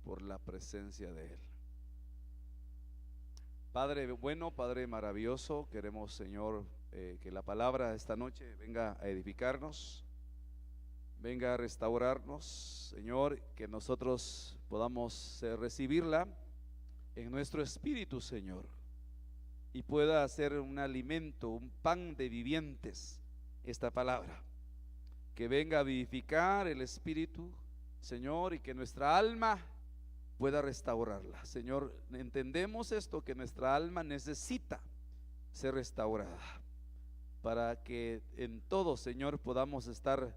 por la presencia de Él. Padre bueno, Padre maravilloso, queremos, Señor, que la palabra esta noche venga a edificarnos, venga a restaurarnos, Señor, que nosotros podamos recibirla en nuestro espíritu, Señor, y pueda ser un alimento, un pan de vivientes esta palabra, que venga a vivificar el espíritu, Señor, y que nuestra alma pueda restaurarla. Señor, entendemos esto, que nuestra alma necesita ser restaurada para que en todo, Señor, podamos estar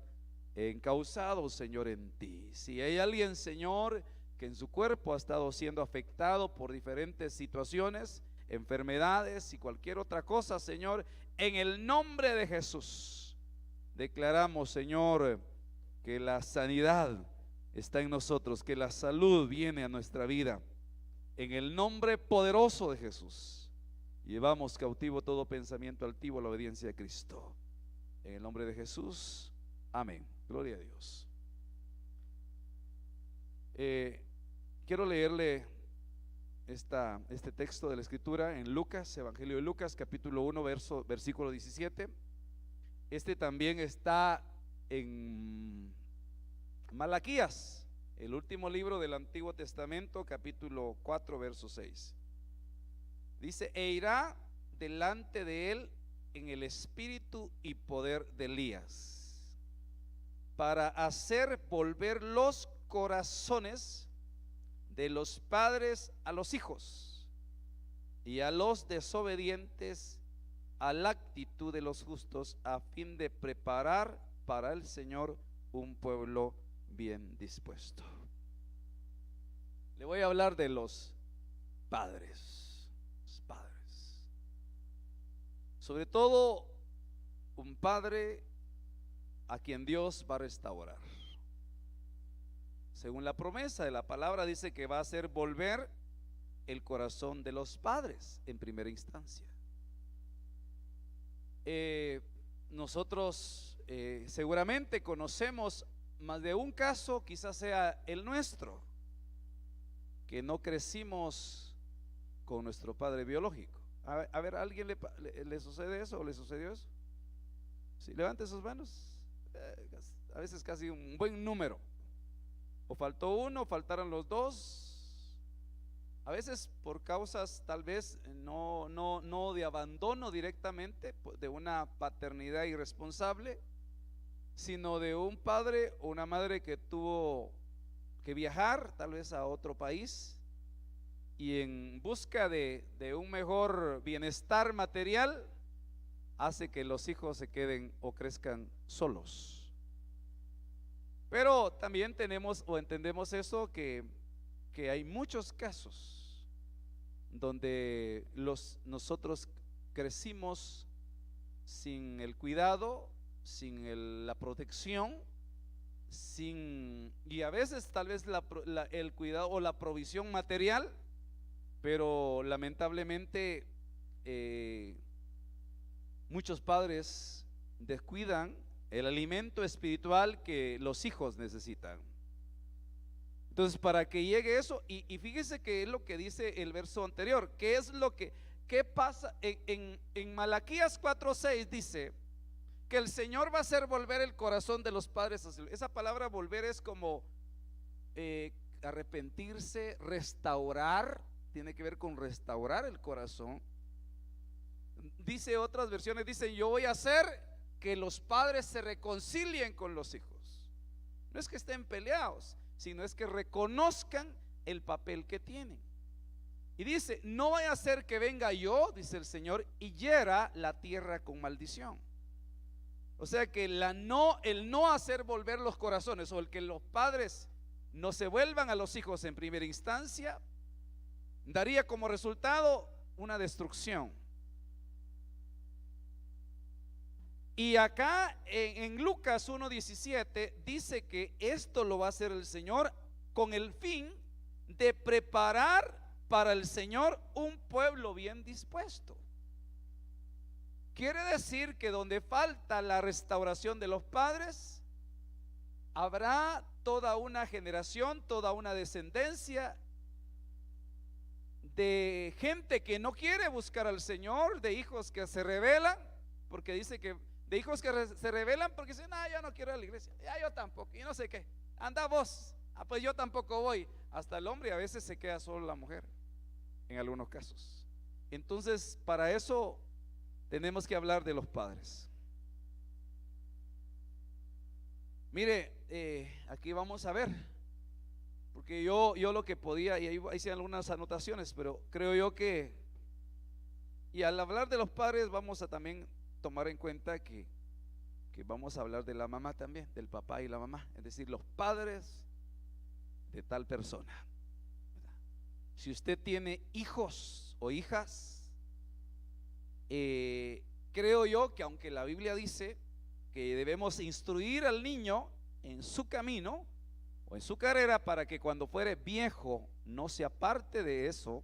encausados, Señor, en ti. Si hay alguien, Señor, que en su cuerpo ha estado siendo afectado por diferentes situaciones, enfermedades y cualquier otra cosa, Señor, en el nombre de Jesús declaramos, Señor, que la sanidad está en nosotros, que la salud viene a nuestra vida. En el nombre poderoso de Jesús llevamos cautivo todo pensamiento altivo a la obediencia de Cristo. En el nombre de Jesús, amén. Gloria a Dios. Quiero leerle este texto de la Escritura en Lucas, Evangelio de Lucas, capítulo 1, versículo 17. Este también está en Malaquías, el último libro del Antiguo Testamento, capítulo 4, verso 6. Dice: e irá delante de él en el espíritu y poder de Elías, para hacer volver los corazones de los padres a los hijos, y a los desobedientes a la actitud de los justos, a fin de preparar para el Señor un pueblo bien dispuesto. Le voy a hablar de los padres. Los padres. Sobre todo un padre a quien Dios va a restaurar. Según la promesa de la palabra, dice que va a hacer volver el corazón de los padres en primera instancia. Nosotros seguramente conocemos más de un caso, quizás sea el nuestro, que no crecimos con nuestro padre biológico. A ver, ¿a alguien le sucede eso o le sucedió eso? Sí, levante sus manos. A veces casi un buen número. O faltó uno, faltaron los dos. A veces por causas tal vez no de abandono directamente, de una paternidad irresponsable, sino de un padre o una madre que tuvo que viajar tal vez a otro país, y en busca de un mejor bienestar material hace que los hijos se queden o crezcan solos. Pero también tenemos o entendemos eso, que hay muchos casos donde nosotros crecimos sin el cuidado, sin la protección, y a veces tal vez el cuidado o la provisión material, pero lamentablemente muchos padres descuidan el alimento espiritual que los hijos necesitan. Entonces, para que llegue eso, y fíjese que es lo que dice el verso anterior, ¿qué pasa? En Malaquías 4:6 dice que el Señor va a hacer volver el corazón de los padres. Esa palabra volver es como arrepentirse, restaurar, tiene que ver con restaurar el corazón. Dice otras versiones, dicen: yo voy a hacer que los padres se reconcilien con los hijos. No es que estén peleados, sino es que reconozcan el papel que tienen. Y dice: no vaya a ser que venga yo, dice el Señor, y hiera la tierra con maldición. O sea que el no hacer volver los corazones, o el que los padres no se vuelvan a los hijos en primera instancia, daría como resultado una destrucción. Y acá en Lucas 1:17 dice que esto lo va a hacer el Señor con el fin de preparar para el Señor un pueblo bien dispuesto. Quiere decir que donde falta la restauración de los padres, habrá toda una generación, toda una descendencia de gente que no quiere buscar al Señor, de hijos que se rebelan, porque dice que de hijos que se rebelan porque dicen, no, yo no quiero ir a la iglesia, ya yo tampoco, y no sé qué, anda vos, pues yo tampoco voy. Hasta el hombre a veces se queda solo la mujer, en algunos casos. Entonces, para eso tenemos que hablar de los padres. Mire, aquí vamos a ver, porque yo lo que podía, y ahí hice algunas anotaciones, pero creo yo que, y al hablar de los padres vamos a también tomar en cuenta que vamos a hablar de la mamá también, del papá y la mamá, es decir, los padres de tal persona. Si usted tiene hijos o hijas, creo yo que aunque la Biblia dice que debemos instruir al niño en su camino o en su carrera para que cuando fuere viejo no se aparte de eso,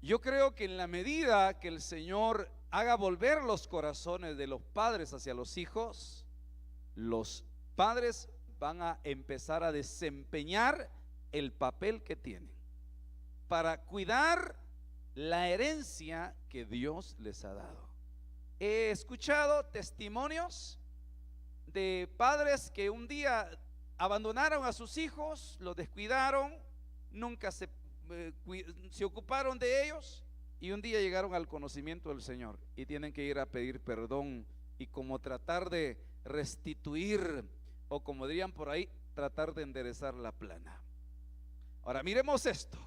yo creo que en la medida que el Señor haga volver los corazones de los padres hacia los hijos, los padres van a empezar a desempeñar el papel que tienen para cuidar la herencia que Dios les ha dado. He escuchado testimonios de padres que un día abandonaron a sus hijos, los descuidaron, nunca se ocuparon de ellos, y un día llegaron al conocimiento del Señor y tienen que ir a pedir perdón y como tratar de restituir, o como dirían por ahí, tratar de enderezar la plana. Ahora miremos esto,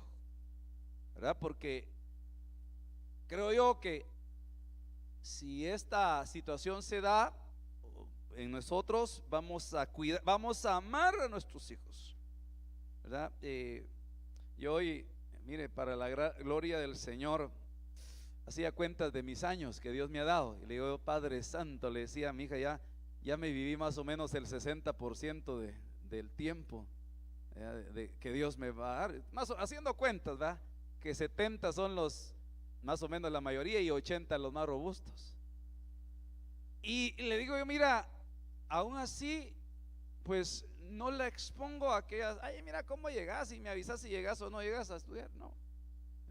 ¿verdad? Porque creo yo que si esta situación se da en nosotros, vamos a cuidar, vamos a amar a nuestros hijos, ¿verdad? Yo hoy, mire, para la gloria del Señor, hacía cuentas de mis años que Dios me ha dado, y le digo, Padre Santo, le decía a mi hija, ya me viví más o menos el 60% del tiempo que Dios me va a dar, más haciendo cuentas, ¿verdad? Que 70 son los, más o menos la mayoría, y 80 los más robustos. Y le digo yo, mira, aún así, pues no la expongo a aquellas, ay, mira cómo llegas y me avisas si llegas o no llegas a estudiar, no.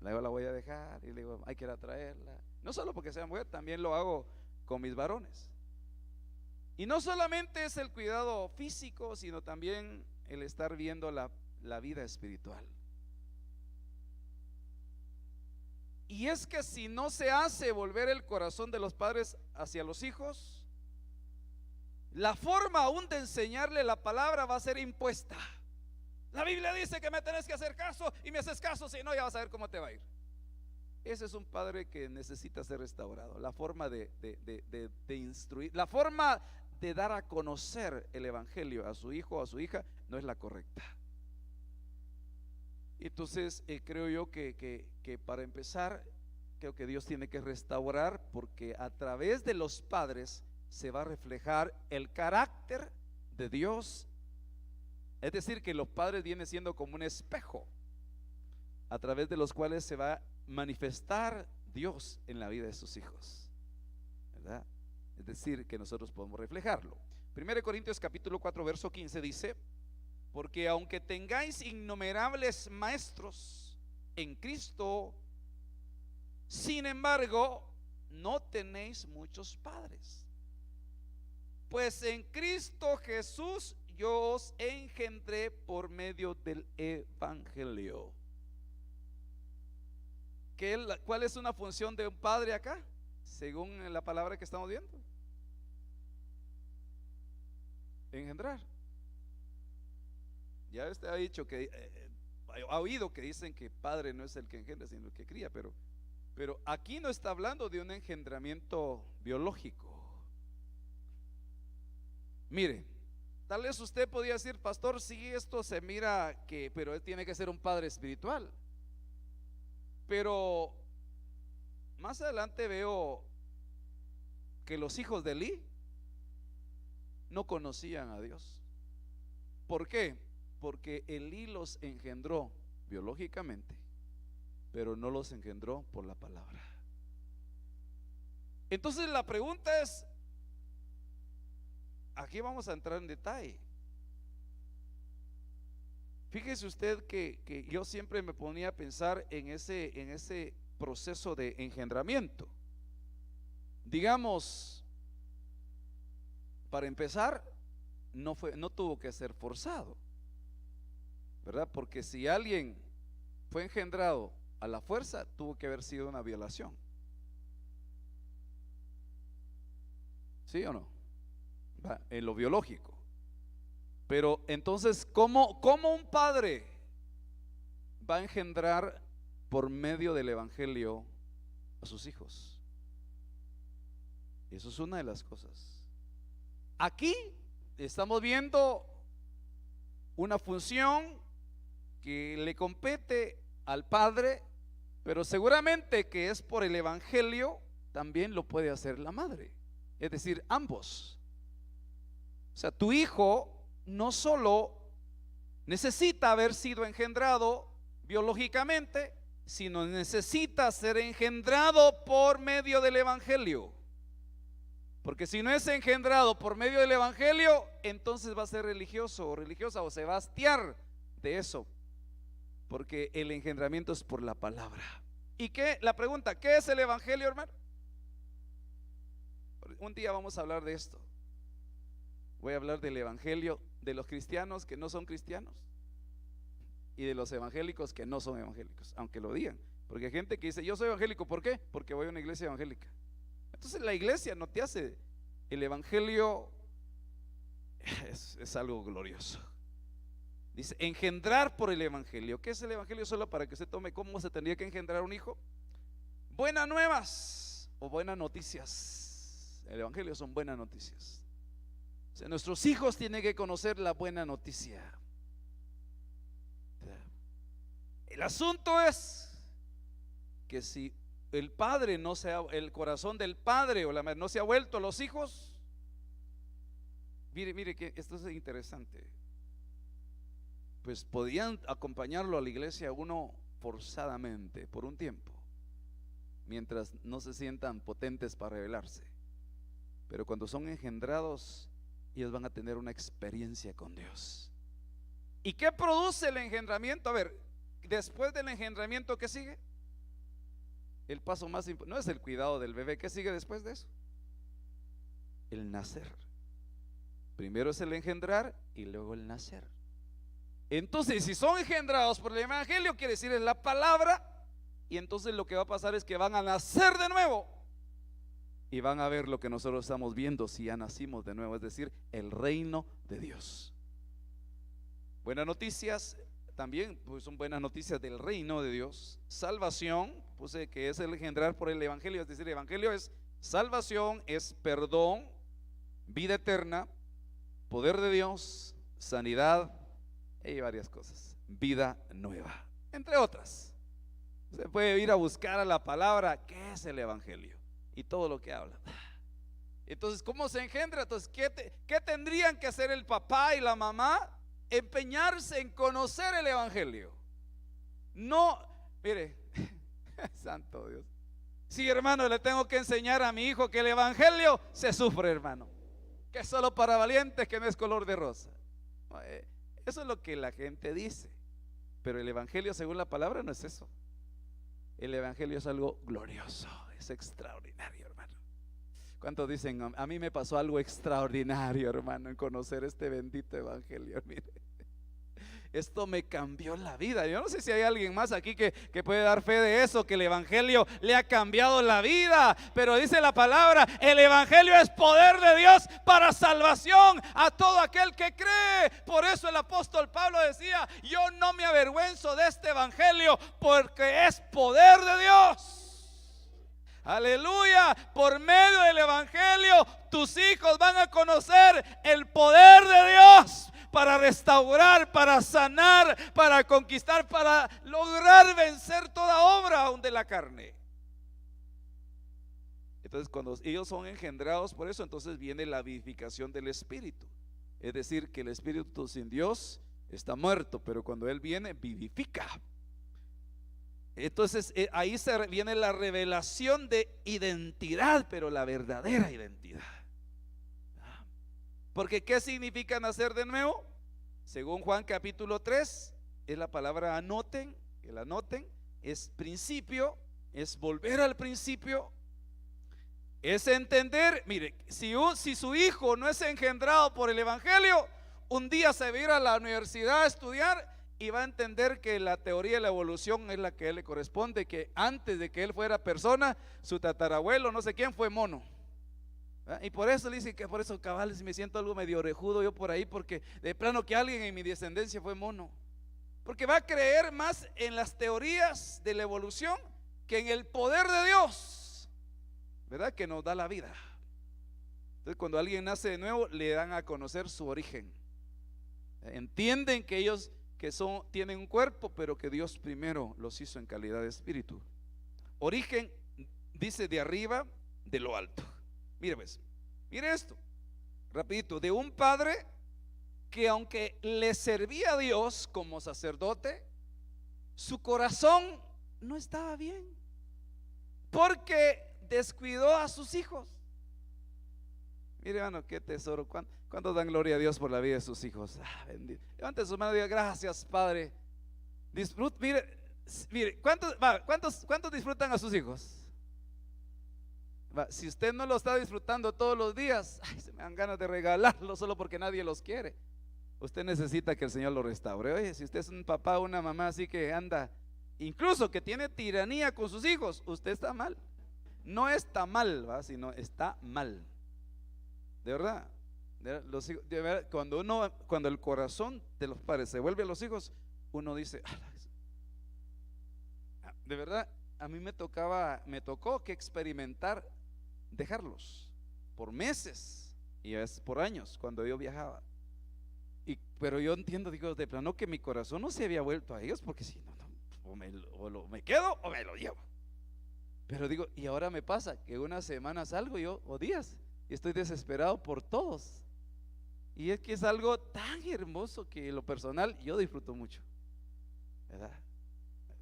Luego la voy a dejar y le digo, hay que ir a traerla. No solo porque sea mujer, también lo hago con mis varones. Y no solamente es el cuidado físico, sino también el estar viendo la vida espiritual. Y es que si no se hace volver el corazón de los padres hacia los hijos, la forma aún de enseñarle la palabra va a ser impuesta. La Biblia dice que me tenés que hacer caso y me haces caso, si no ya vas a ver cómo te va a ir. Ese es un padre que necesita ser restaurado. La forma de instruir, la forma de dar a conocer el evangelio a su hijo o a su hija no es la correcta. Entonces creo yo que para empezar, creo que Dios tiene que restaurar, porque a través de los padres se va a reflejar el carácter de Dios. Es decir, que los padres vienen siendo como un espejo a través de los cuales se va a manifestar Dios en la vida de sus hijos, ¿verdad? Es decir, que nosotros podemos reflejarlo. 1 Corintios capítulo 4 verso 15 dice: porque aunque tengáis innumerables maestros en Cristo, sin embargo no tenéis muchos padres, pues en Cristo Jesús yo os engendré por medio del evangelio. ¿Cuál es una función de un padre acá, según la palabra que estamos viendo? Engendrar. Ya usted ha dicho que ha oído que dicen que padre no es el que engendra, sino el que cría, pero aquí no está hablando de un engendramiento biológico. Mire, tal vez usted podría decir, pastor, sí, esto se mira que, pero él tiene que ser un padre espiritual. Pero más adelante veo que los hijos de Elí no conocían a Dios. ¿Por qué? Porque Elí los engendró biológicamente, pero no los engendró por la palabra. Entonces la pregunta es, aquí vamos a entrar en detalle. Fíjese usted que yo siempre me ponía a pensar en ese proceso de engendramiento. Digamos, para empezar, no tuvo que ser forzado, ¿verdad? Porque si alguien fue engendrado a la fuerza, tuvo que haber sido una violación. ¿Sí o no? Va, en lo biológico. Pero entonces, ¿cómo un padre va a engendrar por medio del evangelio a sus hijos? Eso es una de las cosas. Aquí estamos viendo una función que le compete al padre, pero seguramente que es por el evangelio, también lo puede hacer la madre. Es decir, ambos. O sea, tu hijo no solo necesita haber sido engendrado biológicamente, sino necesita ser engendrado por medio del evangelio. Porque si no es engendrado por medio del evangelio, entonces va a ser religioso o religiosa, o se va a hastiar de eso. Porque el engendramiento es por la palabra. ¿Y qué? La pregunta, ¿qué es el evangelio, hermano? Un día vamos a hablar de esto. Voy a hablar del evangelio de los cristianos que no son cristianos y de los evangélicos que no son evangélicos, aunque lo digan. Porque hay gente que dice, yo soy evangélico, ¿por qué? Porque voy a una iglesia evangélica. Entonces la iglesia no te hace. El evangelio es algo glorioso. Dice, engendrar por el evangelio. ¿Qué es el evangelio? Solo para que usted tome cómo se tendría que engendrar un hijo. Buenas nuevas o buenas noticias. El evangelio son buenas noticias. O sea, nuestros hijos tienen que conocer la buena noticia. El asunto es que si el padre no se ha, el corazón del padre o la madre no se ha vuelto a los hijos, mire que esto es interesante. Pues podían acompañarlo a la iglesia uno forzadamente por un tiempo, mientras no se sientan potentes para rebelarse. Pero cuando son engendrados, ellos van a tener una experiencia con Dios. ¿Y qué produce el engendramiento? A ver, después del engendramiento, ¿qué sigue? El paso más importante no es el cuidado del bebé. ¿Qué sigue después de eso? El nacer. Primero es el engendrar y luego el nacer. Entonces, si son engendrados por el evangelio, quiere decir es la palabra. Y entonces lo que va a pasar es que van a nacer de nuevo y van a ver lo que nosotros estamos viendo si ya nacimos de nuevo, es decir, el reino de Dios. Buenas noticias también, pues son buenas noticias del reino de Dios. Salvación, puse que es el engendrar por el evangelio, es decir, el evangelio es salvación, es perdón, vida eterna, poder de Dios, sanidad y varias cosas. Vida nueva, entre otras. Se puede ir a buscar a la palabra, ¿qué es el evangelio? Y todo lo que habla. Entonces, ¿cómo se engendra? Entonces, ¿qué tendrían que hacer el papá y la mamá? Empeñarse en conocer el evangelio. No, mire, santo Dios. Sí, hermano, le tengo que enseñar a mi hijo que el evangelio se sufre, hermano, que es solo para valientes, que no es color de rosa. Eso es lo que la gente dice. Pero el evangelio, según la palabra, no es eso. El evangelio es algo glorioso, es extraordinario, hermano. ¿Cuántos dicen, a mí me pasó algo extraordinario, hermano, en conocer este bendito evangelio? Mire, esto me cambió la vida. Yo no sé si hay alguien más aquí que puede dar fe de eso, que el evangelio le ha cambiado la vida. Pero dice la palabra, el evangelio es poder de Dios para salvación a todo aquel que cree. Por eso el apóstol Pablo decía, yo no me avergüenzo de este evangelio, porque es poder de Dios. Aleluya, por medio del evangelio tus hijos van a conocer el poder de Dios para restaurar, para sanar, para conquistar, para lograr vencer toda obra aún de la carne. Entonces, cuando ellos son engendrados por eso, entonces viene la vivificación del espíritu. Es decir, que el espíritu sin Dios está muerto, pero cuando Él viene, vivifica. Entonces ahí viene la revelación de identidad, pero la verdadera identidad. Porque ¿qué significa nacer de nuevo? Según Juan capítulo 3, es la palabra anoten, que la anoten, es principio, es volver al principio, es entender, mire, si su hijo no es engendrado por el evangelio, un día se va a ir a la universidad a estudiar y va a entender que la teoría de la evolución es la que a él le corresponde, que antes de que él fuera persona, su tatarabuelo, no sé quién, fue mono. Y por eso le dice que por eso cabales me siento algo medio orejudo yo por ahí, porque de plano que alguien en mi descendencia fue mono. Porque va a creer más en las teorías de la evolución que en el poder de Dios, ¿verdad? Que nos da la vida. Entonces cuando alguien nace de nuevo, le dan a conocer su origen. Entienden que ellos tienen un cuerpo, pero que Dios primero los hizo en calidad de espíritu. Origen dice de arriba, de lo alto. Mire pues, mire esto, rapidito, de un padre que aunque le servía a Dios como sacerdote, su corazón no estaba bien, porque descuidó a sus hijos. Mire, hermano, qué tesoro. ¿Cuántos dan gloria a Dios por la vida de sus hijos? Levante su mano y diga: gracias, Padre. Mire, ¿cuántos disfrutan a sus hijos? Si usted no lo está disfrutando todos los días, se me dan ganas de regalarlo solo porque nadie los quiere. Usted necesita que el Señor lo restaure. Oye, si usted es un papá o una mamá así que anda, incluso que tiene tiranía con sus hijos, usted está mal. No está mal, sino está mal. De verdad, cuando el corazón de los padres se vuelve a los hijos, uno dice, de verdad, a mí me tocó que experimentar dejarlos por meses y a veces por años cuando yo viajaba. Pero yo entiendo, digo, de plano que mi corazón no se había vuelto a ellos, porque si no, o me quedo o me lo llevo. Pero digo, y ahora me pasa que unas semanas salgo yo, o días, y estoy desesperado por todos. Y es que es algo tan hermoso que en lo personal yo disfruto mucho, ¿verdad?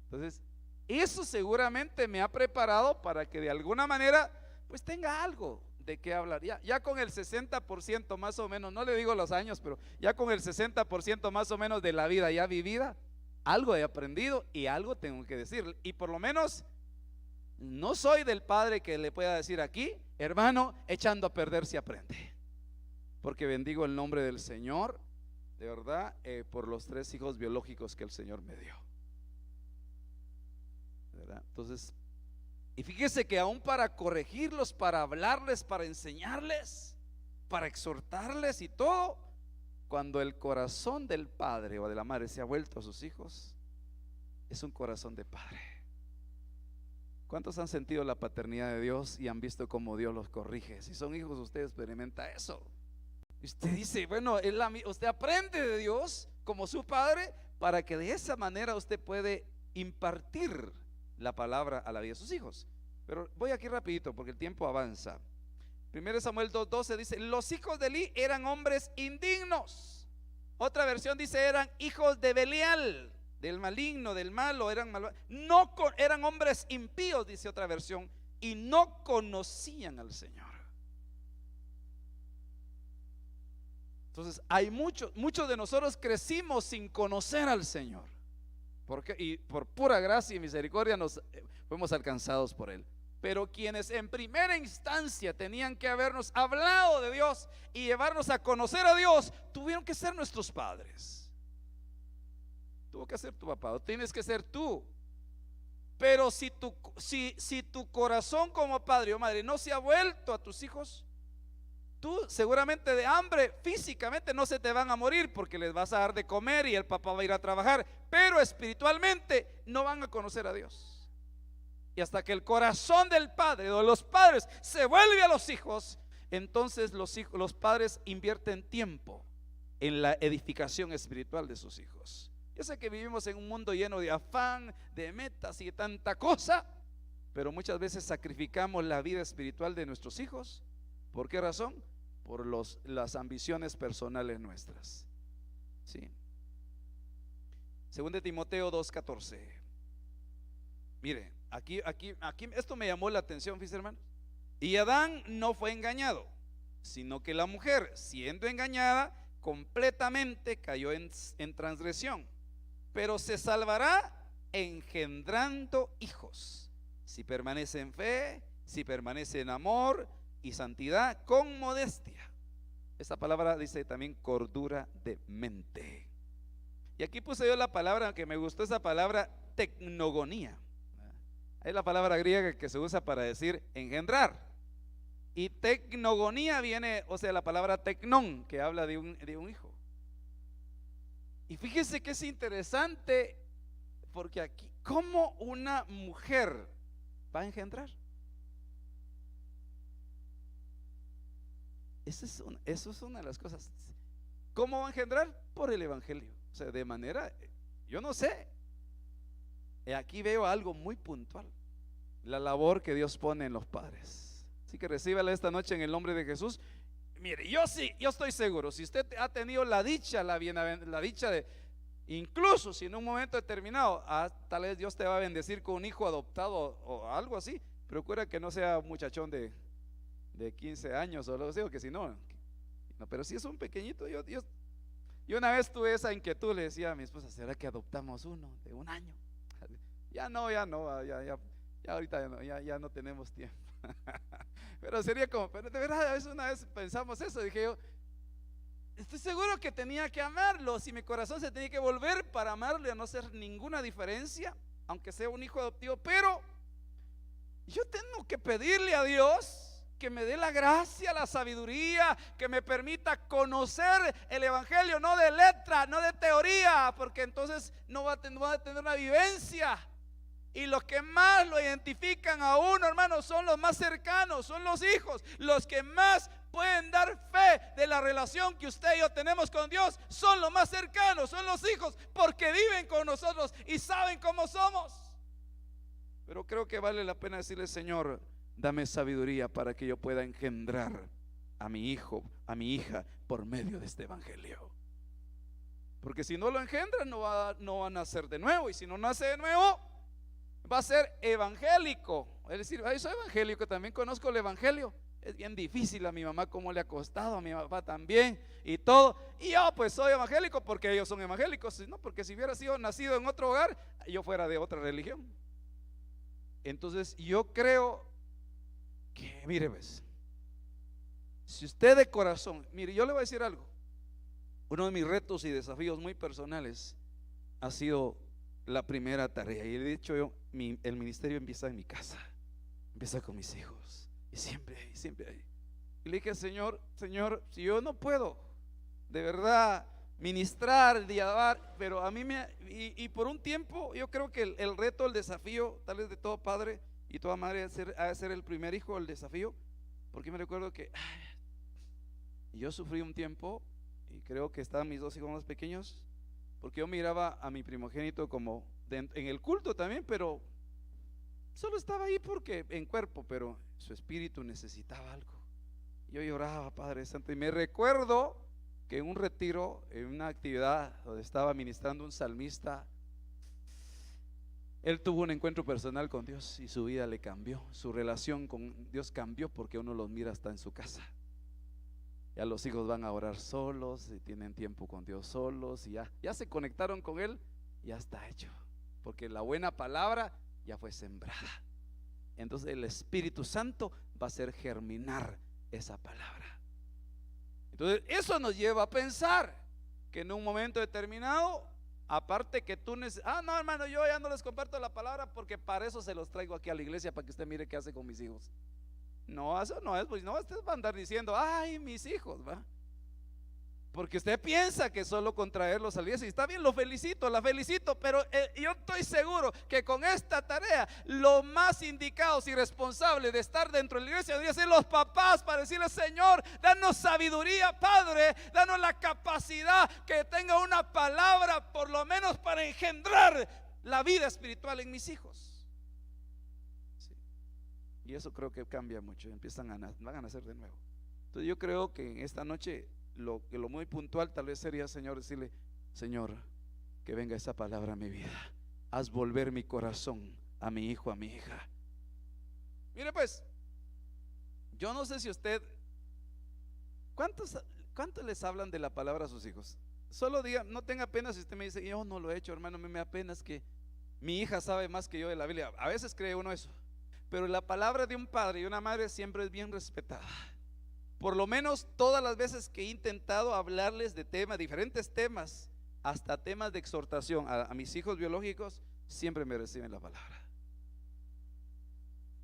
Entonces, eso seguramente me ha preparado para que de alguna manera pues tenga algo de qué hablar. Ya con el 60% más o menos, no le digo los años, pero ya con el 60% más o menos de la vida ya vivida, algo he aprendido y algo tengo que decir. Y por lo menos no soy del padre que le pueda decir aquí, hermano, echando a perder se aprende. Porque bendigo el nombre del Señor, de verdad, por los 3 hijos biológicos que el Señor me dio, ¿verdad? Entonces, y fíjese que aún para corregirlos, para hablarles, para enseñarles, para exhortarles y todo, cuando el corazón del padre o de la madre se ha vuelto a sus hijos, es un corazón de padre. ¿Cuántos han sentido la paternidad de Dios y han visto cómo Dios los corrige? Si son hijos, usted experimenta eso. Y usted dice, bueno, usted aprende de Dios como su padre, para que de esa manera usted puede impartir la palabra a la vida de sus hijos. Pero voy aquí rapidito porque el tiempo avanza. 1 Samuel 2:12 dice: los hijos de Eli eran hombres indignos. Otra versión dice: eran hijos de Belial, del maligno, del malo, eran hombres impíos, dice otra versión, y no conocían al Señor. Entonces hay muchos de nosotros crecimos sin conocer al Señor, y por pura gracia y misericordia nos fuimos alcanzados por Él. Pero quienes en primera instancia tenían que habernos hablado de Dios y llevarnos a conocer a Dios, tuvieron que ser nuestros padres. Tuvo que ser tu papá, o tienes que ser tú. Pero si tu corazón como padre o madre no se ha vuelto a tus hijos, tú seguramente de hambre físicamente no se te van a morir, porque les vas a dar de comer y el papá va a ir a trabajar, pero espiritualmente no van a conocer a Dios. Y hasta que el corazón del padre o de los padres se vuelve a los hijos, entonces los padres invierten tiempo en la edificación espiritual de sus hijos. Yo sé que vivimos en un mundo lleno de afán, de metas y de tanta cosa, pero muchas veces sacrificamos la vida espiritual de nuestros hijos. ¿Por qué razón? Por las ambiciones personales nuestras. ¿Sí? 2 Timoteo 2:14. Mire, aquí esto me llamó la atención, fíjense, hermano. Y Adán no fue engañado, sino que la mujer, siendo engañada, completamente cayó en transgresión. pero se salvará engendrando hijos, si permanece en fe, si permanece en amor y santidad con modestia. Esta palabra dice también cordura de mente. Y aquí puse yo la palabra que me gustó, esa palabra tecnogonía. Es la palabra griega que se usa para decir engendrar. Y tecnogonía viene, o sea, la palabra tecnón, que habla de un hijo. Y fíjese que es interesante, porque aquí, ¿cómo una mujer va a engendrar? Eso es una de las cosas. ¿Cómo va a engendrar? Por el evangelio. O sea, de manera, yo no sé. Aquí veo algo muy puntual: la labor que Dios pone en los padres. Así que recíbala esta noche en el nombre de Jesús. Mire, yo estoy seguro, si usted ha tenido la dicha, la dicha de, incluso si en un momento determinado, tal vez Dios te va a bendecir con un hijo adoptado o algo así, procura que no sea un muchachón de 15 años o algo así, porque si no, pero si es un pequeñito, yo una vez tuve esa inquietud, le decía a mi esposa: ¿será que adoptamos uno de 1 año? Ya ahorita ya no tenemos tiempo. Pero sería como, pero de verdad, a veces una vez pensamos eso, dije yo, estoy seguro que tenía que amarlo, si mi corazón se tenía que volver para amarlo y a no hacer ninguna diferencia, aunque sea un hijo adoptivo, pero yo tengo que pedirle a Dios que me dé la gracia, la sabiduría, que me permita conocer el evangelio, no de letra, no de teoría, porque entonces no va a tener una vivencia. Y los que más lo identifican a uno, hermano, son los más cercanos, son los hijos. Los que más pueden dar fe de la relación que usted y yo tenemos con Dios son los más cercanos, son los hijos, porque viven con nosotros y saben cómo somos. Pero creo que vale la pena decirle: Señor, dame sabiduría para que yo pueda engendrar a mi hijo, a mi hija, por medio de este evangelio. Porque si no lo engendran, no va a nacer de nuevo. Y si no nace de nuevo, va a ser evangélico. Es decir, yo soy evangélico, también conozco el evangelio. Es bien difícil, a mi mamá cómo le ha costado, a mi papá también y todo. Y yo pues soy evangélico porque ellos son evangélicos. No, porque si hubiera sido nacido en otro hogar, yo fuera de otra religión. Entonces yo creo que, mire, pues, si usted de corazón, mire, yo le voy a decir algo. Uno de mis retos y desafíos muy personales ha sido la primera tarea. Y le he dicho yo, el ministerio empieza en mi casa, empieza con mis hijos. Y siempre ahí. Y le dije: Señor, si yo no puedo de verdad ministrar, dialogar, pero a mí y por un tiempo yo creo que el reto, el desafío, tal vez de todo padre y toda madre, ha de ser el primer hijo, el desafío. Porque me recuerdo que yo sufrí un tiempo, y creo que estaban mis 2 hijos más pequeños, porque yo miraba a mi primogénito como en el culto también, pero solo estaba ahí porque en cuerpo, pero su espíritu necesitaba algo. Yo lloraba: Padre Santo. Y me recuerdo que en un retiro, en una actividad donde estaba ministrando un salmista, él tuvo un encuentro personal con Dios y su vida le cambió. Su relación con Dios cambió, porque uno los mira hasta en su casa. Ya los hijos van a orar solos y tienen tiempo con Dios solos, y ya se conectaron con Él, ya está hecho, porque la buena palabra ya fue sembrada. Entonces el Espíritu Santo va a hacer germinar esa palabra. Entonces eso nos lleva a pensar que en un momento determinado, aparte que tú no, hermano, yo ya no les comparto la palabra porque para eso se los traigo aquí a la iglesia, para que usted mire qué hace con mis hijos. No, eso no es, pues no, usted va a andar diciendo: ay, mis hijos, va. Porque usted piensa que solo con traerlos a la iglesia, y está bien, la felicito, pero yo estoy seguro que con esta tarea, los más indicados y responsables de estar dentro de la iglesia deberían ser los papás, para decirle: Señor, danos sabiduría, Padre, danos la capacidad que tenga una palabra, por lo menos para engendrar la vida espiritual en mis hijos. Sí. Y eso creo que cambia mucho, van a nacer de nuevo. Entonces yo creo que en esta noche lo muy puntual tal vez sería, Señor, decirle: Señor, que venga esa palabra a mi vida, haz volver mi corazón a mi hijo, a mi hija. Mire pues, yo no sé si usted, ¿cuántos les hablan de la palabra a sus hijos? solo diga, no tenga pena si usted me dice, yo no lo he hecho, hermano, me da pena, es que mi hija sabe más que yo de la Biblia. A veces cree uno eso, pero la palabra de un padre y una madre siempre es bien respetada. Por lo menos todas las veces que he intentado hablarles de temas, diferentes temas, hasta temas de exhortación a mis hijos biológicos, siempre me reciben la palabra.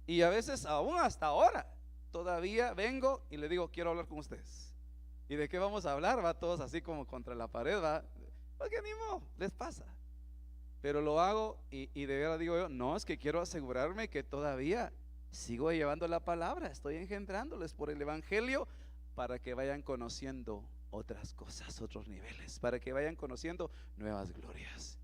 Y a veces, aún hasta ahora, todavía vengo y le digo, quiero hablar con ustedes. ¿Y de qué vamos a hablar? Va todos así como contra la pared, va, porque ni modo, les pasa. Pero lo hago y de verdad digo yo, no, es que quiero asegurarme que todavía sigo llevando la palabra, estoy engendrándoles por el evangelio para que vayan conociendo otras cosas, otros niveles, para que vayan conociendo nuevas glorias.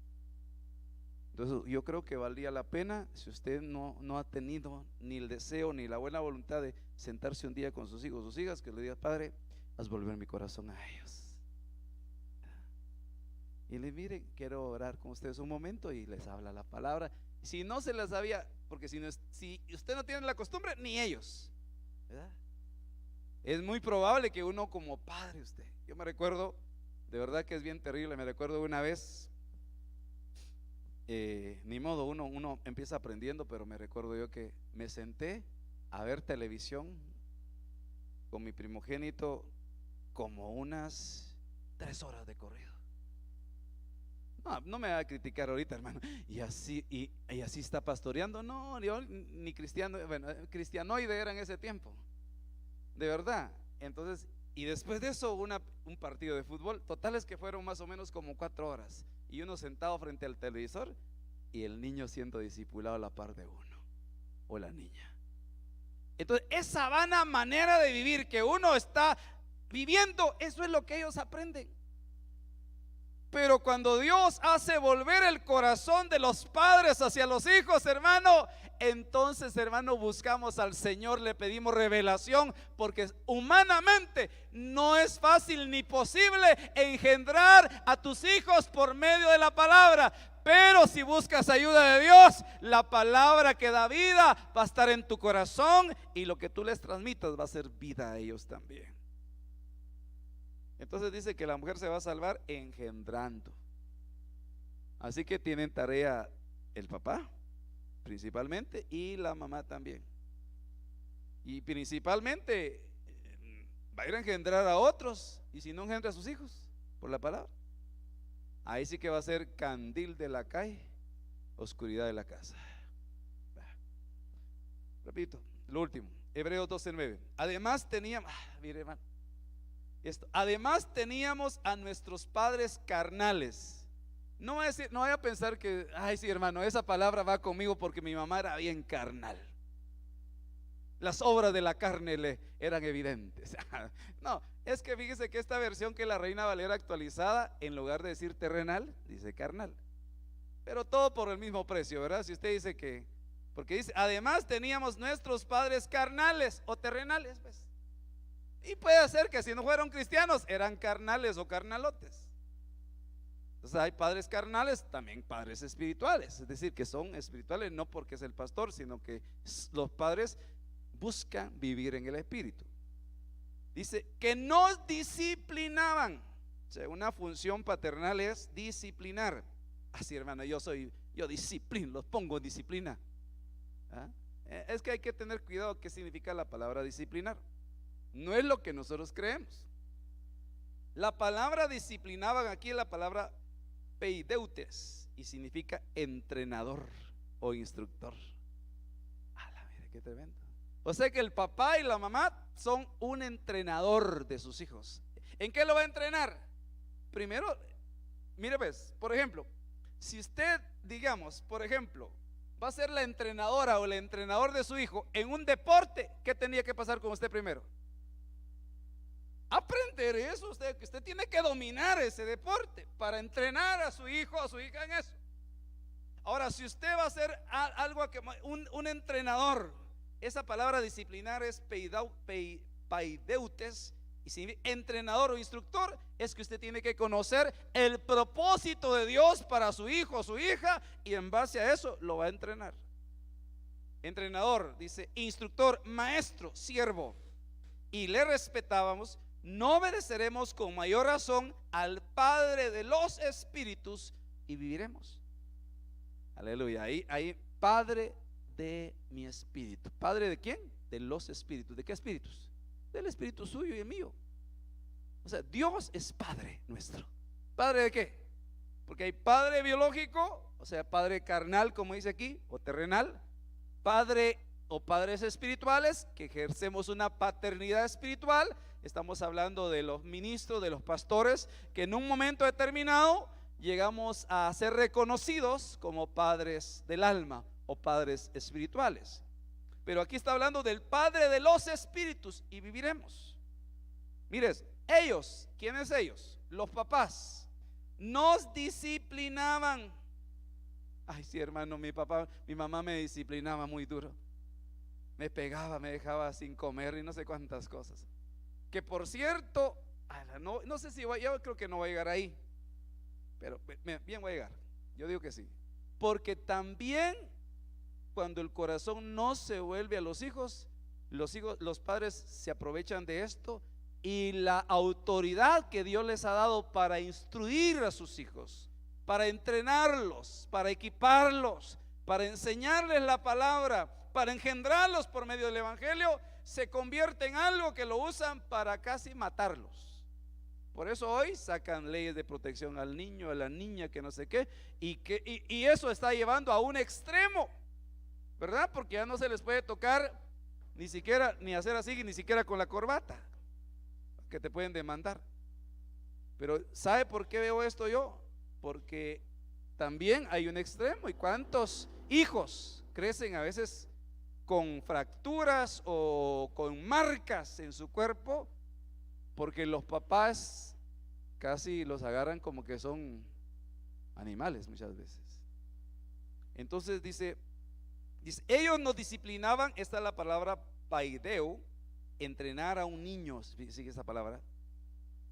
Entonces yo creo que valdría la pena, si usted no ha tenido ni el deseo ni la buena voluntad de sentarse un día con sus hijos, sus hijas, que le diga, Padre, haz volver mi corazón a ellos. Y le mire, quiero orar con ustedes un momento, y les habla la palabra. Si no se las sabía, porque si usted no tiene la costumbre, ni ellos, ¿verdad? Es muy probable que uno como padre, yo me recuerdo, de verdad que es bien terrible, me recuerdo una vez, ni modo, uno empieza aprendiendo, pero me recuerdo yo que me senté a ver televisión con mi primogénito como unas 3 horas de corrido. No me va a criticar ahorita, hermano, y así está pastoreando. No, yo ni cristiano, bueno, cristianoide era en ese tiempo, de verdad. Entonces, y después de eso un partido de fútbol, totales que fueron más o menos como 4 horas, y uno sentado frente al televisor y el niño siendo discipulado a la par de uno, o la niña. Entonces, esa vana manera de vivir que uno está viviendo, eso es lo que ellos aprenden. Pero cuando Dios hace volver el corazón de los padres hacia los hijos, hermano, entonces, hermano, buscamos al Señor, le pedimos revelación, porque humanamente no es fácil ni posible engendrar a tus hijos por medio de la palabra. Pero si buscas ayuda de Dios, la palabra que da vida va a estar en tu corazón, y lo que tú les transmitas va a ser vida a ellos también. Entonces dice que la mujer se va a salvar engendrando. Así que tienen tarea el papá principalmente, y la mamá también. Y principalmente va a ir a engendrar a otros, y si no engendra a sus hijos por la palabra, ahí sí que va a ser candil de la calle, oscuridad de la casa. Repito, lo último, Hebreos 12:9. Además teníamos, mire hermano, además teníamos a nuestros padres carnales. No vaya a pensar que, ay sí hermano, esa palabra va conmigo porque mi mamá era bien carnal, las obras de la carne le eran evidentes. No, es que fíjese que esta versión, que la Reina Valera actualizada, en lugar de decir terrenal, dice carnal. Pero todo por el mismo precio, ¿verdad? Si usted dice que, porque dice, además teníamos nuestros padres carnales o terrenales, pues. Y puede ser que si no fueron cristianos, eran carnales o carnalotes. Entonces hay padres carnales, también padres espirituales, es decir, que son espirituales no porque es el pastor, sino que los padres buscan vivir en el espíritu. Dice que nos disciplinaban. O sea, una función paternal es disciplinar. Así hermano, yo disciplino, los pongo en disciplina. ¿Ah? Es que hay que tener cuidado qué significa la palabra disciplinar. No es lo que nosotros creemos. La palabra disciplinaban aquí es la palabra peideutes, y significa entrenador o instructor. Mire qué tremendo. O sea que el papá y la mamá son un entrenador de sus hijos. ¿En qué lo va a entrenar? Primero, mire pues, por ejemplo, si usted, digamos, por ejemplo, va a ser la entrenadora o el entrenador de su hijo en un deporte, ¿qué tenía que pasar con usted primero? Aprender eso, que usted tiene que dominar ese deporte para entrenar a su hijo, a su hija en eso. Ahora, si usted va a ser algo, un entrenador, esa palabra disciplinar es paideutes, y si entrenador o instructor, es que usted tiene que conocer el propósito de Dios para su hijo o su hija, y en base a eso lo va a entrenar. Entrenador, dice, instructor, maestro, siervo. Y le respetábamos no obedeceremos con mayor razón al Padre de los espíritus y viviremos. Aleluya. Ahí, Padre de mi espíritu. ¿Padre de quién? De los espíritus. ¿De qué espíritus? Del espíritu suyo y el mío. O sea, Dios es Padre nuestro. ¿Padre de qué? Porque hay Padre biológico, o sea, Padre carnal, como dice aquí, o terrenal. Padre o padres espirituales, que ejercemos una paternidad espiritual. Estamos hablando de los ministros, de los pastores, que en un momento determinado llegamos a ser reconocidos como padres del alma o padres espirituales. Pero aquí está hablando del Padre de los espíritus y viviremos. Mires, ellos, ¿quiénes ellos? Los papás nos disciplinaban. Ay, sí, hermano, mi mamá me disciplinaba muy duro. Me pegaba, me dejaba sin comer y no sé cuántas cosas. Que por cierto, no sé si yo creo que no va a llegar ahí, pero bien voy a llegar. Yo digo que sí. Porque también cuando el corazón no se vuelve a los hijos, los padres se aprovechan de esto y la autoridad que Dios les ha dado para instruir a sus hijos, para entrenarlos, para equiparlos, para enseñarles la palabra, para engendrarlos por medio del evangelio, se convierte en algo que lo usan para casi matarlos. Por eso hoy sacan leyes de protección al niño, a la niña, que no sé qué, y eso está llevando a un extremo, ¿verdad? Porque ya no se les puede tocar ni siquiera, ni hacer así, ni siquiera con la corbata, que te pueden demandar. Pero ¿sabe por qué veo esto yo? Porque también hay un extremo. ¿Y cuántos hijos crecen a veces con fracturas o con marcas en su cuerpo? Porque los papás casi los agarran como que son animales muchas veces. Entonces dice, ellos nos disciplinaban. Esta es la palabra paideo, entrenar a un niño. Sigue esa palabra.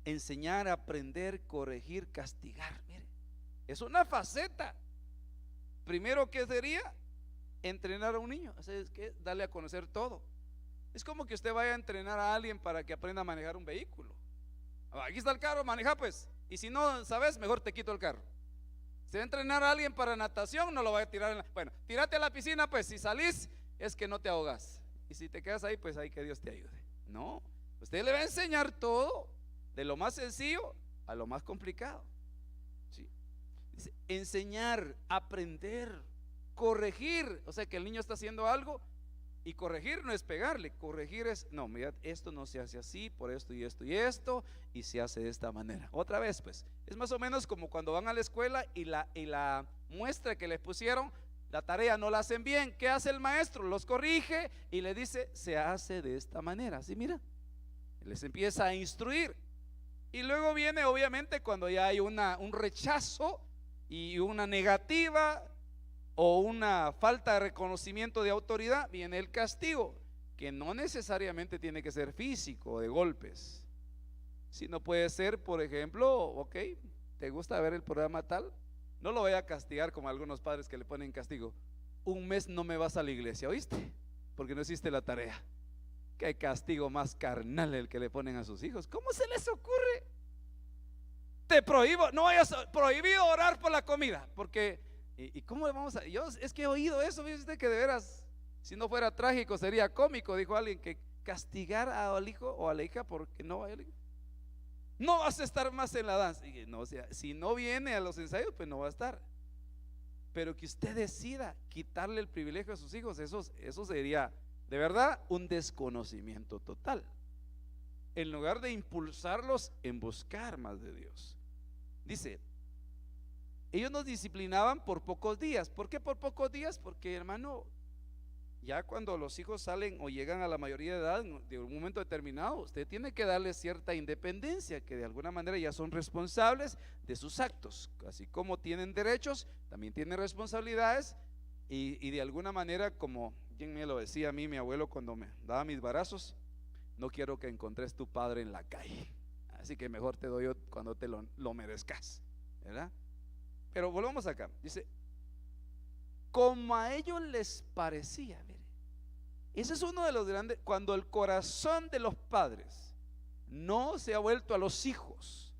Enseñar, aprender, corregir, castigar. Mire, es una faceta. Primero, ¿qué sería? Entrenar a un niño. O sea, es que darle a conocer todo. Es como que usted vaya a entrenar a alguien para que aprenda a manejar un vehículo. Aquí está el carro, maneja pues. Y si no sabes, mejor te quito el carro. Si va a entrenar a alguien para natación, no lo vaya a tirar bueno, tírate a la piscina pues. Si salís, es que no te ahogas. Y si te quedas ahí, pues ahí que Dios te ayude. No, usted le va a enseñar todo, de lo más sencillo a lo más complicado. ¿Sí? Dice, enseñar, aprender, corregir. O sea que el niño está haciendo algo, y corregir no es pegarle, corregir es, no, mira, esto no se hace así, por esto y esto y esto, y se hace de esta manera. Otra vez pues, es más o menos como cuando van a la escuela y la muestra que les pusieron, la tarea no la hacen bien. ¿Qué hace el maestro? Los corrige y le dice, se hace de esta manera. Así, mira, les empieza a instruir. Y luego viene obviamente cuando ya hay un rechazo y una negativa o una falta de reconocimiento de autoridad, viene el castigo, que no necesariamente tiene que ser físico, de golpes, sino puede ser, por ejemplo, ok, ¿te gusta ver el programa tal? No lo voy a castigar como algunos padres que le ponen castigo. Un mes no me vas a la iglesia, ¿oíste? Porque no hiciste la tarea. Qué castigo más carnal el que le ponen a sus hijos. ¿Cómo se les ocurre? Te prohíbo, no vayas, prohibido orar por la comida, porque ¿y cómo le vamos a? Yo es que he oído eso, ¿viste? Que de veras, si no fuera trágico sería cómico. Dijo alguien que castigar al hijo o a la hija porque no vaya. No vas a estar más en la danza. Y no, o sea, si no viene a los ensayos, pues no va a estar. Pero que usted decida quitarle el privilegio a sus hijos, eso sería de verdad un desconocimiento total, en lugar de impulsarlos en buscar más de Dios. Dice, ellos nos disciplinaban por pocos días. ¿Por qué por pocos días? Porque, hermano, ya cuando los hijos salen o llegan a la mayoría de edad, de un momento determinado, usted tiene que darles cierta independencia, que de alguna manera ya son responsables de sus actos. Así como tienen derechos, también tienen responsabilidades, y de alguna manera, como quien me lo decía a mí, mi abuelo, cuando me daba mis barazos, no quiero que encontres tu padre en la calle, así que mejor te doy yo cuando te lo merezcas, ¿verdad? Pero volvamos acá. Dice, como a ellos les parecía. Mire, ese es uno de los grandes, cuando el corazón de los padres no se ha vuelto a los hijos.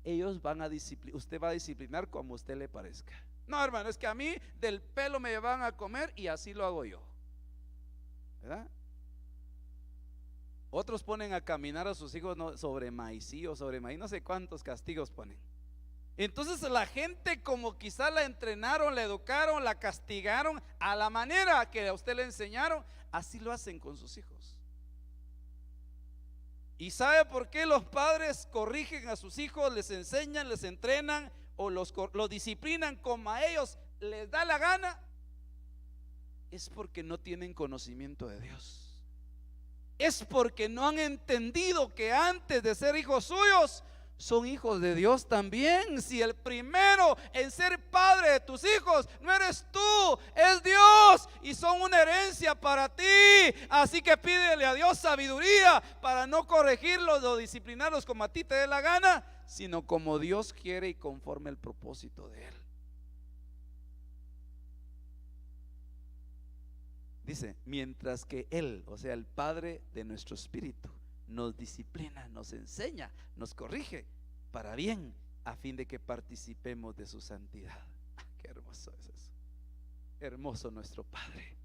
Ellos van a disciplinar, usted va a disciplinar como a usted le parezca. No, hermano, es que a mí del pelo me van a comer y así lo hago yo, ¿verdad? Otros ponen a caminar a sus hijos sobre maicillo, sobre maíz, no sé cuántos castigos ponen. Entonces la gente, como quizá la entrenaron, la educaron, la castigaron a la manera que a usted le enseñaron, así lo hacen con sus hijos. ¿Y sabe por qué los padres corrigen a sus hijos, les enseñan, les entrenan o los disciplinan como a ellos les da la gana? Es porque no tienen conocimiento de Dios. Es porque no han entendido que antes de ser hijos suyos son hijos de Dios también. Si el primero en ser padre de tus hijos no eres tú, es Dios, y son una herencia para ti. Así que pídele a Dios sabiduría para no corregirlos o disciplinarlos como a ti te dé la gana, sino como Dios quiere y conforme el propósito de Él. Dice, mientras que Él, o sea el Padre de nuestro espíritu, nos disciplina, nos enseña, nos corrige para bien, a fin de que participemos de su santidad. Qué hermoso es eso. Hermoso nuestro Padre,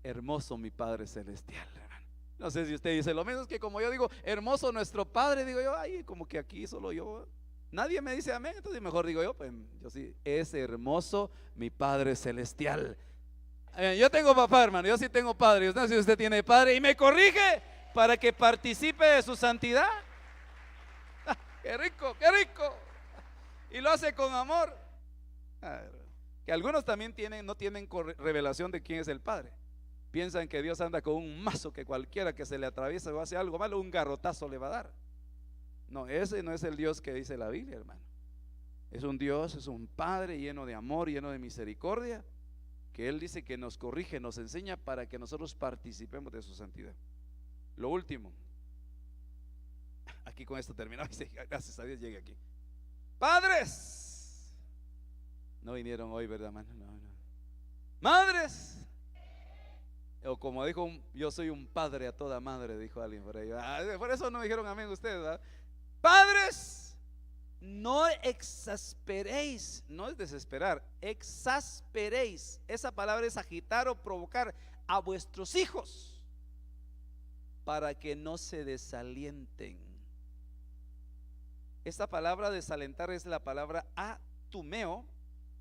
hermoso mi Padre celestial, hermano. No sé si usted dice lo mismo, es que como yo digo hermoso nuestro Padre, digo yo, ay, como que aquí solo yo, nadie me dice amén, entonces mejor digo yo, pues yo sí, es hermoso mi Padre celestial. Yo tengo papá, hermano, yo sí tengo padre. Yo no sé si usted tiene padre y me corrige para que participe de su santidad. Qué rico, qué rico. Y lo hace con amor. Que algunos también no tienen revelación de quién es el Padre. Piensan que Dios anda con un mazo, que cualquiera que se le atraviesa o hace algo malo, un garrotazo le va a dar. No, ese no es el Dios que dice la Biblia, hermano. Es un Dios, es un Padre lleno de amor, lleno de misericordia, que Él dice que nos corrige, nos enseña para que nosotros participemos de su santidad. Lo último, aquí con esto terminamos, gracias a Dios llegué aquí. Padres, no vinieron hoy, ¿verdad, hermano? No. Madres, o como dijo yo soy un padre a toda madre, dijo alguien por ahí. Por eso no dijeron amén ustedes, ¿verdad? Padres, no exasperéis, no es desesperar, exasperéis. Sa palabra es agitar o provocar a vuestros hijos para que no se desalienten. Esta palabra desalentar es la palabra atumeo,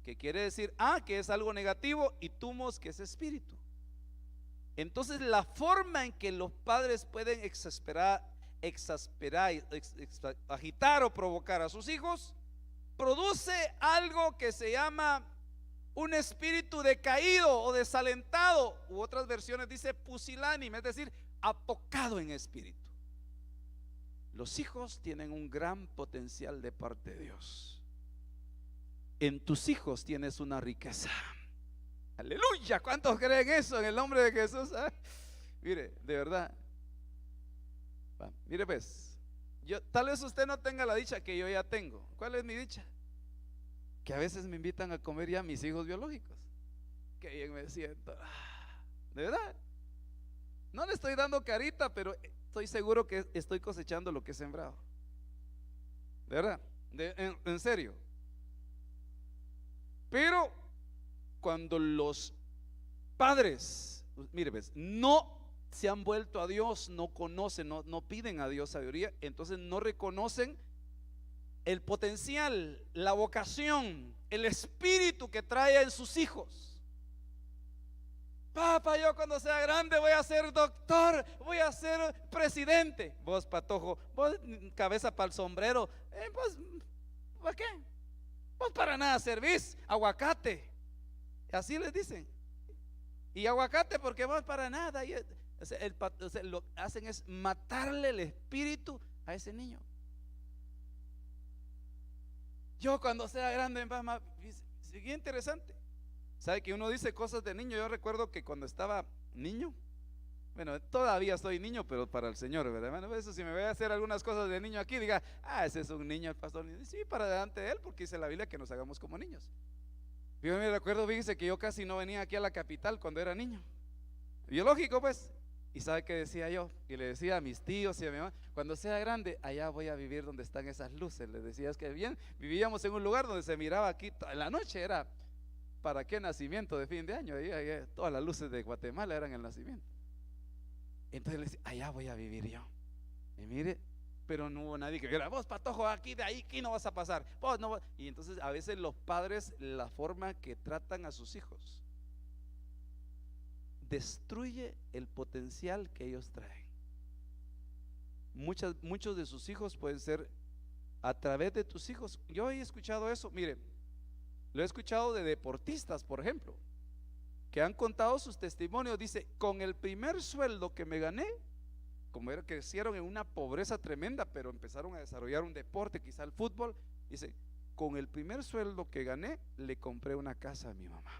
que quiere decir que es algo negativo, y tumos, que es espíritu. Entonces la forma en que los padres pueden agitar o provocar a sus hijos produce algo que se llama un espíritu decaído o desalentado, u otras versiones dice pusilánime, es decir, apocado en espíritu. Los hijos tienen un gran potencial de parte de Dios. En tus hijos tienes una riqueza. Aleluya, ¿cuántos creen eso en el nombre de Jesús? Mire, de verdad. Mire pues, tal vez usted no tenga la dicha que yo ya tengo. ¿Cuál es mi dicha? Que a veces me invitan a comer ya mis hijos biológicos. Qué bien me siento. De verdad. No le estoy dando carita, pero estoy seguro que estoy cosechando lo que he sembrado. De verdad, en serio. Pero cuando los padres, mire pues, no se han vuelto a Dios, no conocen, no piden a Dios sabiduría, entonces no reconocen el potencial, la vocación, el espíritu que trae en sus hijos. Papá, yo cuando sea grande voy a ser doctor, voy a ser presidente. Vos, patojo, vos cabeza para el sombrero, vos, ¿para qué? Vos para nada servís, aguacate. Así les dicen. Y aguacate porque vos para nada. Lo que hacen es matarle el espíritu a ese niño. Yo cuando sea grande, bien interesante. ¿Sabe que uno dice cosas de niño? Yo recuerdo que cuando estaba niño, bueno, todavía soy niño, pero para el Señor, ¿verdad? Bueno, eso, si me voy a hacer algunas cosas de niño aquí, diga, ese es un niño, el pastor. Sí, para delante de él, porque dice la Biblia que nos hagamos como niños. Yo me recuerdo, fíjese que yo casi no venía aquí a la capital cuando era niño. Biológico, pues. ¿Y sabe qué decía yo? Y le decía a mis tíos y a mi mamá, cuando sea grande, allá voy a vivir donde están esas luces. Les decía, es que bien, vivíamos en un lugar donde se miraba aquí, en la noche era, ¿para qué nacimiento de fin de año? Ahí, todas las luces de Guatemala eran el nacimiento. Entonces le decía, allá voy a vivir yo. Y mire, pero no hubo nadie que dijera, vos patojo, aquí de ahí, aquí no vas a pasar. Vos no vas. Y entonces a veces los padres, la forma que tratan a sus hijos destruye el potencial que ellos traen. Muchos de sus hijos pueden ser a través de tus hijos. Yo he escuchado eso, mire, lo he escuchado de deportistas, por ejemplo, que han contado sus testimonios. Dice, con el primer sueldo que me gané, como era, crecieron en una pobreza tremenda, pero empezaron a desarrollar un deporte, quizá el fútbol. Dice, con el primer sueldo que gané, le compré una casa a mi mamá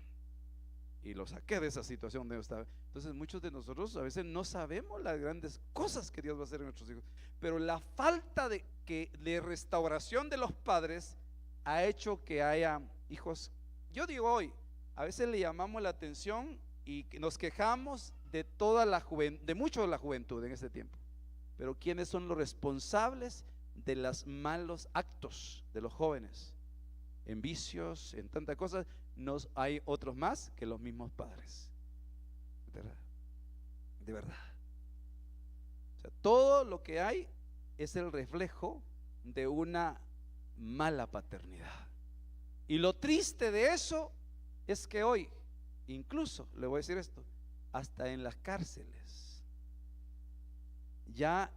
y lo saqué de esa situación donde yo estaba. Entonces muchos de nosotros a veces no sabemos las grandes cosas que Dios va a hacer en nuestros hijos, pero la falta de restauración de los padres ha hecho que haya hijos. Yo digo hoy, a veces le llamamos la atención y nos quejamos de toda la juventud, de mucho de la juventud en este tiempo, pero ¿quiénes son los responsables de los malos actos de los jóvenes? En vicios, en tantas cosas. Hay otros más que los mismos padres, de verdad. O sea, todo lo que hay es el reflejo de una mala paternidad. Y lo triste de eso es que hoy, incluso, le voy a decir esto, hasta en las cárceles ya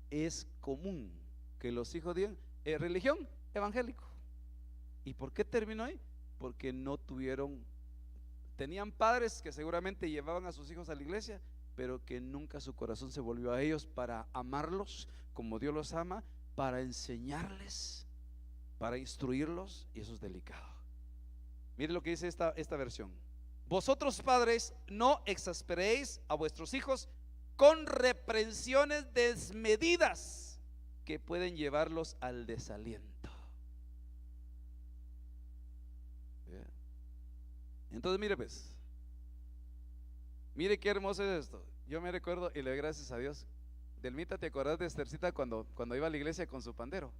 es común que los hijos digan religión evangélico. ¿Y por qué terminó ahí? Porque no tenían padres que seguramente llevaban a sus hijos a la iglesia, pero que nunca su corazón se volvió a ellos para amarlos como Dios los ama, para enseñarles, para instruirlos, y eso es delicado. Mire lo que dice esta versión: vosotros padres no exasperéis a vuestros hijos con reprensiones desmedidas que pueden llevarlos al desaliento. Entonces mire pues, mire qué hermoso es esto. Yo me recuerdo y le doy gracias a Dios. Delmita, ¿te acordás de Estercita cuando iba a la iglesia con su pandero?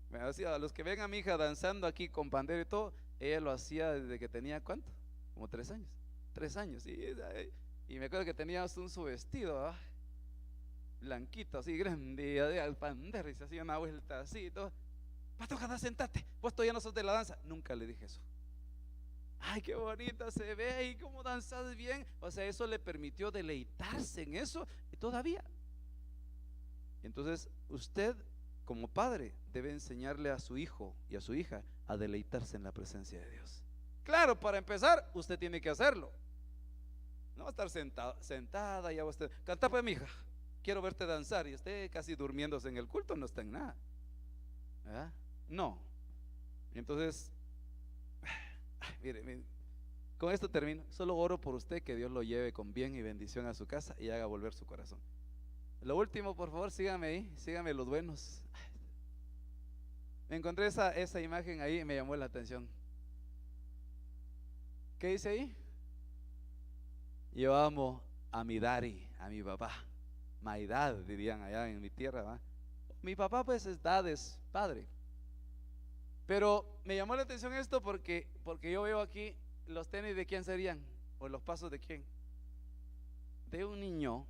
Me decía, a los que ven a mi hija danzando aquí con pandero y todo, ella lo hacía desde que tenía, ¿cuánto? Como 3 años. 3 años. Y me acuerdo que tenía su vestido blanquito, así grande, al pandero, y se hacía una vuelta así y todo. Patojada, sentate, vos todavía no sos de la danza. Nunca le dije eso. Ay, qué bonita se ve y cómo danzas bien. O sea, eso le permitió deleitarse en eso y todavía. Entonces, usted como padre debe enseñarle a su hijo y a su hija a deleitarse en la presencia de Dios. Claro, para empezar, usted tiene que hacerlo. No va a estar sentada y a usted, canta pues, mija, quiero verte danzar, y usted casi durmiéndose en el culto, no está en nada, ¿verdad? No. Entonces, mire, con esto termino. Solo oro por usted, que Dios lo lleve con bien y bendición a su casa y haga volver su corazón. Lo último, por favor, sígame ahí, sígame los buenos. Me encontré esa imagen ahí y me llamó la atención. ¿Qué dice ahí? Yo amo a mi daddy, a mi papá. My dad, dirían allá en mi tierra, ¿va? Mi papá pues es dad, es padre. Pero me llamó la atención esto porque yo veo aquí los tenis de quién serían, o los pasos de quién. De un niño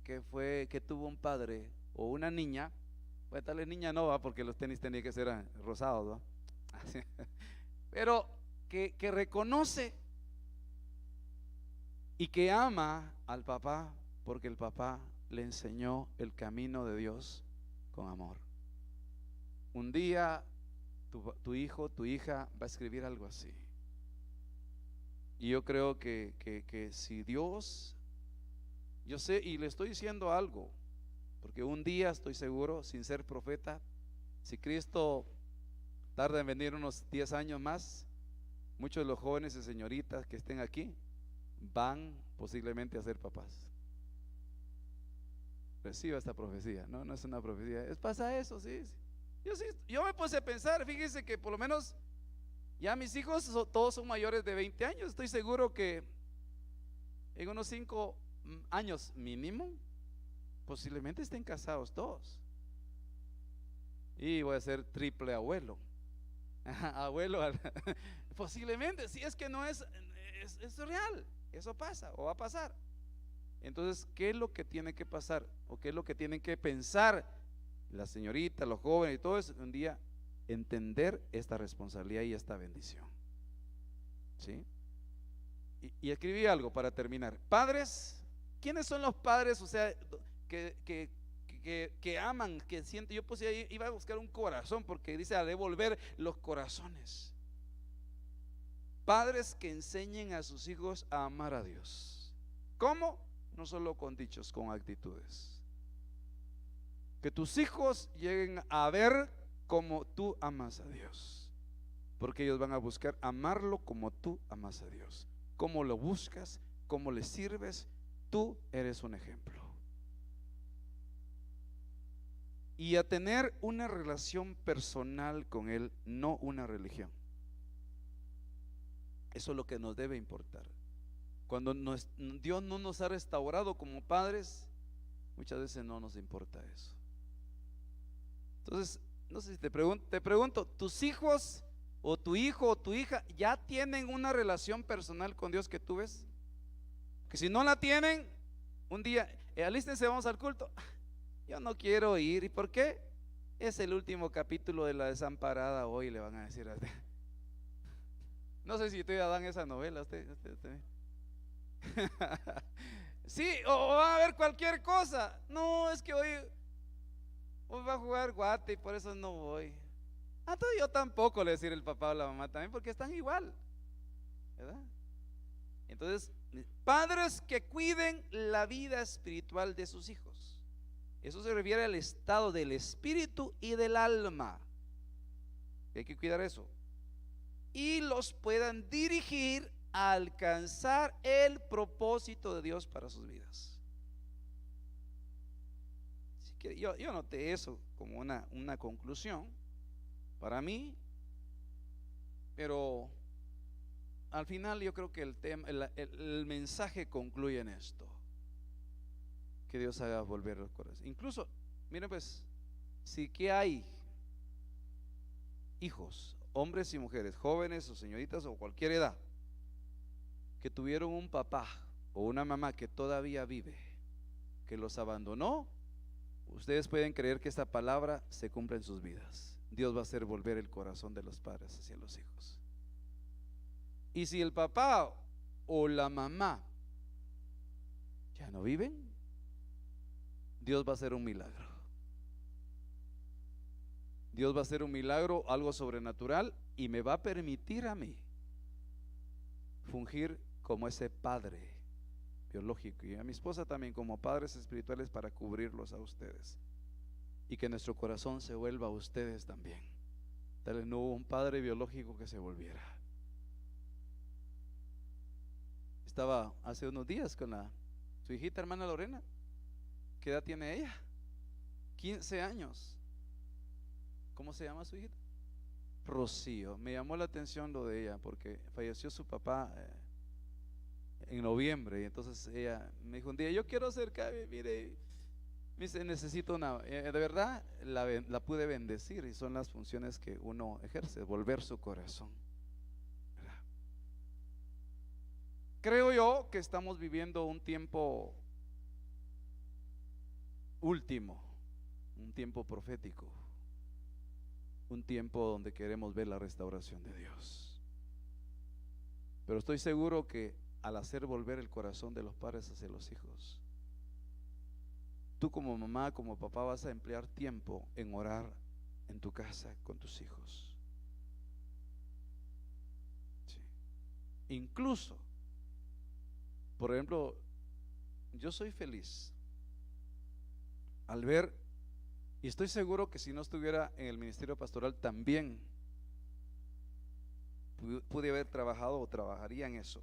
que tuvo un padre, o una niña, pues tal vez niña no va, porque los tenis tenían que ser rosados, ¿no? Pero que reconoce y que ama al papá, porque el papá le enseñó el camino de Dios con amor. Un día tu hijo, tu hija va a escribir algo así. Y yo creo que si Dios, yo sé, y le estoy diciendo algo, porque un día estoy seguro, sin ser profeta, si Cristo tarda en venir unos 10 años más, muchos de los jóvenes y señoritas que estén aquí van posiblemente a ser papás. Reciba esta profecía. No es una profecía, pasa eso, sí. Yo me puse a pensar, fíjese que por lo menos ya mis hijos todos son mayores de 20 años. Estoy seguro que en unos 5 años mínimo, posiblemente estén casados todos. Y voy a ser triple abuelo. Abuelo, posiblemente, si es que no es real, eso pasa o va a pasar. Entonces, ¿qué es lo que tiene que pasar? ¿O qué es lo que tienen que pensar la señorita, los jóvenes y todo eso? Un día entender esta responsabilidad y esta bendición. ¿Sí? Y escribí algo para terminar. Padres, ¿quiénes son los padres? O sea, que aman, que sienten. Yo pues iba a buscar un corazón, porque dice a devolver los corazones. Padres que enseñen a sus hijos a amar a Dios. ¿Cómo? No solo con dichos, con actitudes. Que tus hijos lleguen a ver como tú amas a Dios, porque ellos van a buscar amarlo como tú amas a Dios. ¿Cómo lo buscas? ¿Cómo le sirves? Tú eres un ejemplo. Y a tener una relación personal con Él, no una religión. Eso es lo que nos debe importar. Cuando Dios no nos ha restaurado como padres, muchas veces no nos importa eso. Entonces, no sé si te pregunto, ¿tus hijos o tu hijo o tu hija ya tienen una relación personal con Dios que tú ves? Que si no la tienen, un día, alístense, vamos al culto. Yo no quiero ir. ¿Y por qué? Es el último capítulo de La Desamparada hoy, le van a decir a usted. No sé si ustedes dan esa novela, usted. Sí, o va a ver cualquier cosa. No, es que hoy va a jugar Guate y por eso no voy. Entonces yo tampoco, le decir el papá o la mamá también, porque están igual, ¿verdad? Entonces, padres que cuiden la vida espiritual de sus hijos. Eso se refiere al estado del espíritu y del alma. Hay que cuidar eso. Y los puedan dirigir a alcanzar el propósito de Dios para sus vidas. Así que yo noté eso como una conclusión para mí, pero al final yo creo que el mensaje concluye en esto: que Dios haga volver los corazones. Incluso, miren pues, si que hay hijos, hombres y mujeres, jóvenes o señoritas o cualquier edad, que tuvieron un papá o una mamá que todavía vive, que los abandonó, ustedes pueden creer que esta palabra se cumple en sus vidas. Dios va a hacer volver el corazón de los padres hacia los hijos. Y si el papá o la mamá ya no viven, Dios va a hacer un milagro. Dios va a hacer un milagro, algo sobrenatural, y me va a permitir a mí fungir como ese padre biológico, y a mi esposa también como padres espirituales, para cubrirlos a ustedes, y que nuestro corazón se vuelva a ustedes también. Tal vez no hubo un padre biológico que se volviera. Estaba hace unos días con su hijita hermana Lorena. ¿Qué edad tiene ella? 15 años. ¿Cómo se llama su hijita? Rocío. Me llamó la atención lo de ella, porque falleció su papá en noviembre, y entonces ella me dijo un día: yo quiero acercarme, mire, me dice, necesito una, de verdad la pude bendecir, y son las funciones que uno ejerce, volver su corazón, ¿verdad? Creo yo que estamos viviendo un tiempo último, un tiempo profético, un tiempo donde queremos ver la restauración de Dios. Pero estoy seguro que al hacer volver el corazón de los padres hacia los hijos, tú como mamá, como papá, vas a emplear tiempo en orar en tu casa con tus hijos. Sí. Incluso, por ejemplo, yo soy feliz al ver, y estoy seguro que si no estuviera en el ministerio pastoral también pude haber trabajado o trabajaría en eso,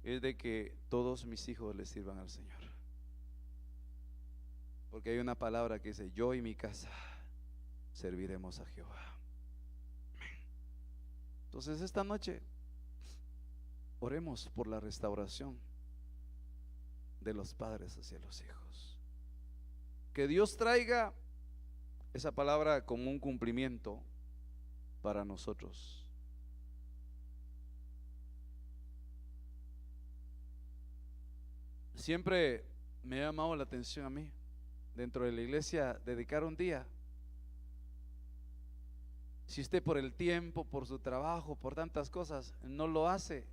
es de que todos mis hijos les sirvan al Señor. Porque hay una palabra que dice: yo y mi casa serviremos a Jehová. Entonces esta noche oremos por la restauración de los padres hacia los hijos. Que Dios traiga esa palabra como un cumplimiento para nosotros. Siempre me ha llamado la atención a mí, dentro de la iglesia, dedicar un día. Si usted por el tiempo, por su trabajo, por tantas cosas, no lo hace,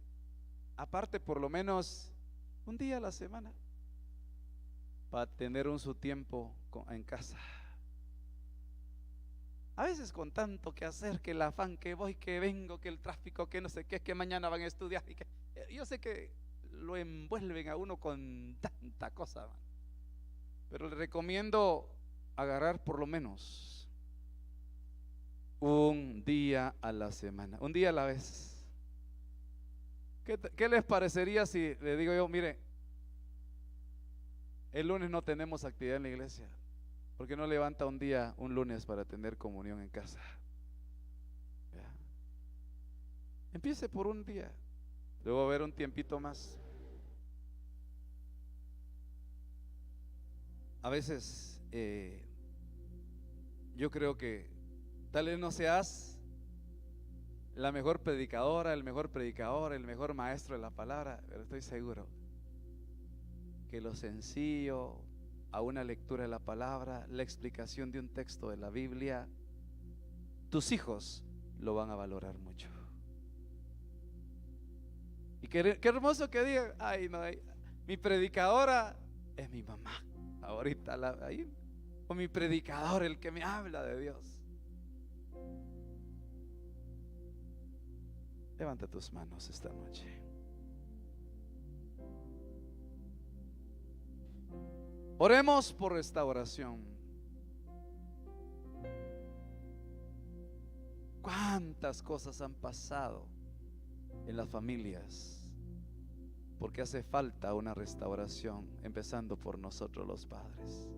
aparte por lo menos un día a la semana, para tener su tiempo en casa. A veces con tanto que hacer, que el afán, que voy, que vengo, que el tráfico, que no sé qué, que mañana van a estudiar, y que, yo sé que lo envuelven a uno con tanta cosa, pero le recomiendo agarrar por lo menos un día a la semana, un día a la vez. ¿Qué les parecería si le digo yo, mire, el lunes no tenemos actividad en la iglesia? ¿Por qué no levanta un día, un lunes, para tener comunión en casa? ¿Ya? Empiece por un día, luego va a haber un tiempito más. A veces yo creo que tal vez no seas la mejor predicadora, el mejor predicador, el mejor maestro de la palabra, pero estoy seguro que lo sencillo a una lectura de la palabra, la explicación de un texto de la Biblia, tus hijos lo van a valorar mucho. Y qué hermoso que digan, ay no, mi predicadora es mi mamá, ahorita ahí, o mi predicador, el que me habla de Dios. Levanta tus manos esta noche. Oremos por restauración. ¿Cuántas cosas han pasado en las familias? Porque hace falta una restauración, empezando por nosotros los padres.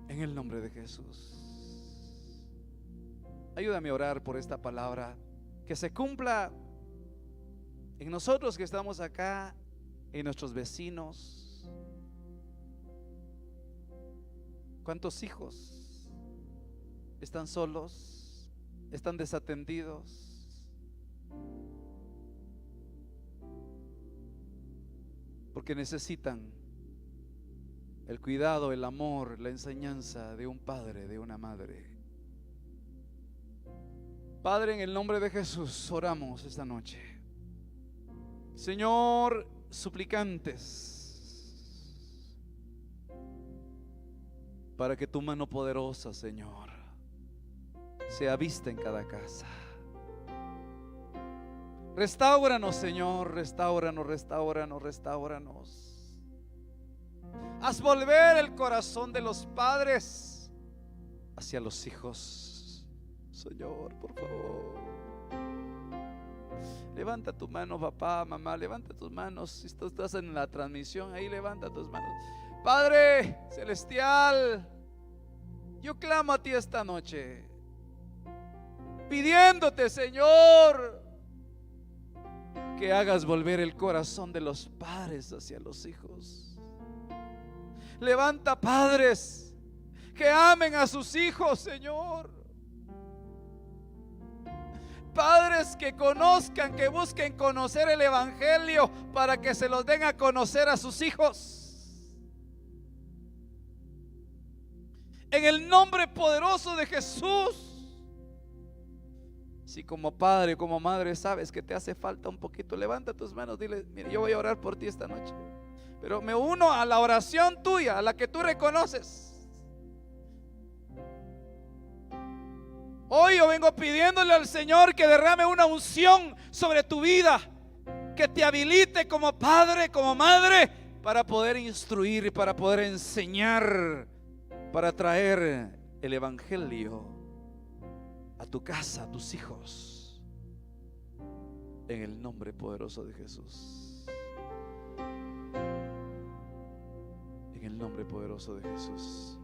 En el nombre de Jesús, ayúdame a orar por esta palabra, que se cumpla en nosotros que estamos acá, en nuestros vecinos. ¿Cuántos hijos están solos, están desatendidos? Porque necesitan el cuidado, el amor, la enseñanza de un padre, de una madre. Padre, en el nombre de Jesús oramos esta noche. Señor, suplicantes para que tu mano poderosa, Señor, sea vista en cada casa. Restáuranos, Señor, restáuranos, restáuranos, restáuranos. Haz volver el corazón de los padres hacia los hijos, Señor, por favor. Levanta tu mano, papá, mamá, levanta tus manos. Si tú estás en la transmisión, ahí levanta tus manos. Padre celestial, yo clamo a ti esta noche, pidiéndote, Señor, que hagas volver el corazón de los padres hacia los hijos. Levanta padres que amen a sus hijos, Señor. Padres que conozcan, que busquen conocer el evangelio para que se los den a conocer a sus hijos. En el nombre poderoso de Jesús. Si como padre, como madre sabes que te hace falta un poquito, levanta tus manos, dile, mire, yo voy a orar por ti esta noche, pero me uno a la oración tuya, a la que tú reconoces. Hoy yo vengo pidiéndole al Señor que derrame una unción sobre tu vida, que te habilite como padre, como madre, para poder instruir, para poder enseñar, para traer el evangelio a tu casa, a tus hijos, en el nombre poderoso de Jesús. En el nombre poderoso de Jesús.